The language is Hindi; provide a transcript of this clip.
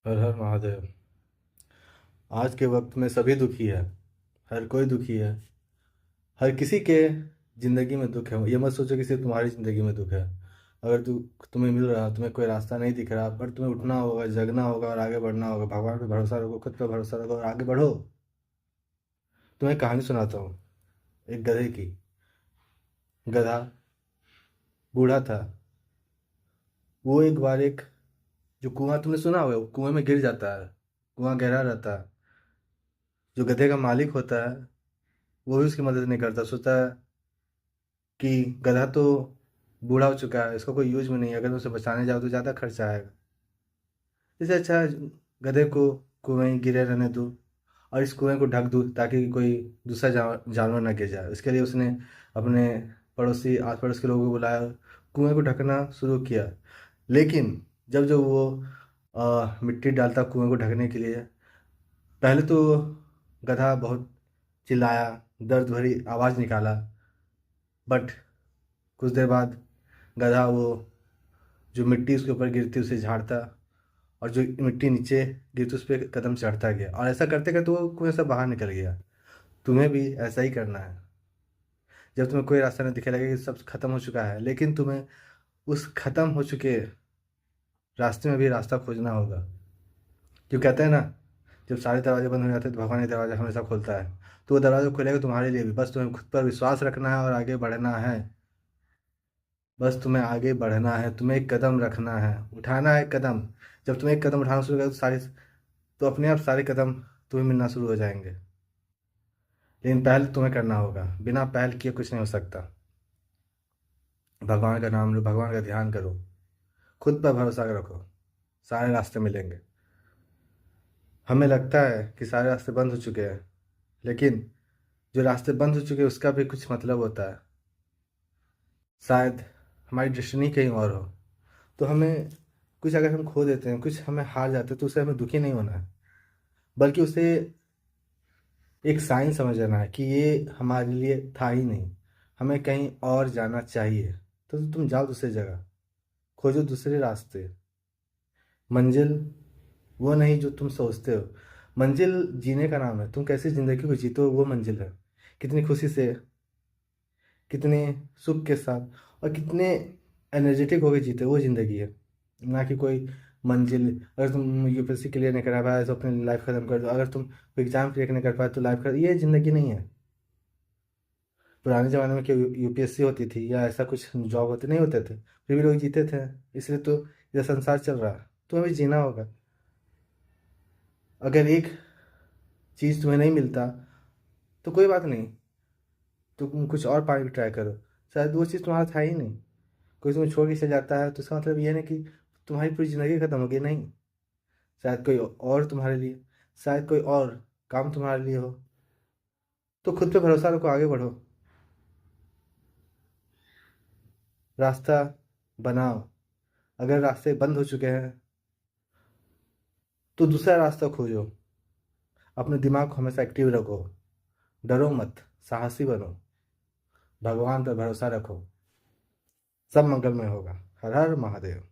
हर हर महादेव। आज के वक्त में सभी दुखी है। हर कोई दुखी है। हर किसी के ज़िंदगी में दुख है। ये मत सोचो कि सिर्फ तुम्हारी ज़िंदगी में दुख है। अगर तुम्हें मिल रहा, तुम्हें कोई रास्ता नहीं दिख रहा, पर तुम्हें उठना होगा, जगना होगा और आगे बढ़ना होगा। भगवान पे भरोसा रखो, खुद पे भरोसा रखो और आगे बढ़ो। तुम्हें कहानी सुनाता हूँ एक गधे की। गधा बूढ़ा था। वो एक बार एक जो कुआं तुमने सुना होगा, वो कुएं में गिर जाता है। कुआं गहरा रहता है। जो गधे का मालिक होता है वो भी उसकी मदद नहीं करता। सोचता है कि गधा तो बूढ़ा हो चुका है, इसका कोई यूज में नहीं है, अगर उसे बचाने जाओ तो ज़्यादा खर्चा आएगा। इससे अच्छा है गधे को कुएं में गिरे रहने दो और इस कुएं को ढक दो ताकि कोई दूसरा जानवर ना गिर जाए। इसके लिए उसने अपने पड़ोसी आस पड़ोस के लोगों को बुलाया, कुएं को ढकना शुरू किया। लेकिन जब जब वो मिट्टी डालता कुएं को ढकने के लिए, पहले तो गधा बहुत चिल्लाया, दर्द भरी आवाज़ निकाला। बट कुछ देर बाद गधा वो जो मिट्टी उसके ऊपर गिरती उसे झाड़ता और जो मिट्टी नीचे गिरती उस पर कदम चढ़ता गया और ऐसा करते करते वो कुएं से बाहर निकल गया। तुम्हें भी ऐसा ही करना है। जब तुम्हें कोई रास्ता नहीं दिखे, लगे कि सब खत्म हो चुका है, लेकिन तुम्हें उस खत्म हो चुके रास्ते में भी रास्ता खोजना होगा। जो कहते हैं ना, जब सारे दरवाजे बंद हो जाते हैं तो भगवान ये दरवाजा हमेशा खोलता है। तो वो दरवाजा खुलेगा तुम्हारे लिए भी। बस तुम्हें खुद पर विश्वास रखना है और आगे बढ़ना है। बस तुम्हें आगे बढ़ना है, तुम्हें एक कदम रखना है, उठाना है कदम। जब तुम एक कदम उठाना शुरू करोगे तो अपने आप सारे कदम तुम्हें मिलना शुरू हो जाएंगे। लेकिन पहल तुम्हें करना होगा। बिना पहल किए कुछ नहीं हो सकता। भगवान का नाम लो, भगवान का ध्यान करो, खुद पर भरोसा रखो, सारे रास्ते मिलेंगे। हमें लगता है कि सारे रास्ते बंद हो चुके हैं, लेकिन जो रास्ते बंद हो चुके हैं उसका भी कुछ मतलब होता है। शायद हमारी डेस्टिनी कहीं और हो। तो हमें कुछ अगर हम खो देते हैं, कुछ हमें हार जाते हैं, तो उसे हमें दुखी नहीं होना है, बल्कि उसे एक साइन समझना है कि ये हमारे लिए था ही नहीं, हमें कहीं और जाना चाहिए। तो तुम जाओ दूसरी जगह, खोजो दूसरे रास्ते। मंजिल वो नहीं जो तुम सोचते हो। मंजिल जीने का नाम है। तुम कैसी ज़िंदगी को जीते हो वो मंजिल है। कितनी खुशी से, कितने सुख के साथ और कितने एनर्जेटिक होकर जीते हो, वो ज़िंदगी है। ना कि कोई मंजिल। अगर तुम यूपीएससी क्लियर नहीं कर पाए तो अपनी लाइफ खत्म कर दो। अगर तुम कोई एग्जाम क्लियर नहीं कर पाए तो लाइफ खत्म। ये ज़िंदगी नहीं है। पुराने ज़माने में क्या यूपीएससी होती थी या ऐसा कुछ जॉब होते नहीं होते थे, फिर भी लोग जीते थे। इसलिए तो ये संसार चल रहा है, तो हमें जीना होगा। अगर एक चीज़ तुम्हें नहीं मिलता तो कोई बात नहीं, तुम कुछ और पाने की ट्राई करो। शायद वो चीज़ तुम्हारा था ही नहीं। कोई तुम्हें छोड़ के चल जाता है तो इसका मतलब ये नहीं कि तुम्हारी पूरी ज़िंदगी खत्म हो गई, नहीं। शायद कोई और तुम्हारे लिए, शायद कोई और काम तुम्हारे लिए हो। तो खुद पे भरोसा रखो, आगे बढ़ो, रास्ता बनाओ। अगर रास्ते बंद हो चुके हैं तो दूसरा रास्ता खोजो। अपने दिमाग को हमेशा एक्टिव रखो, डरो मत, साहसी बनो, भगवान पर भरोसा रखो। सब मंगलमय होगा। हर हर महादेव।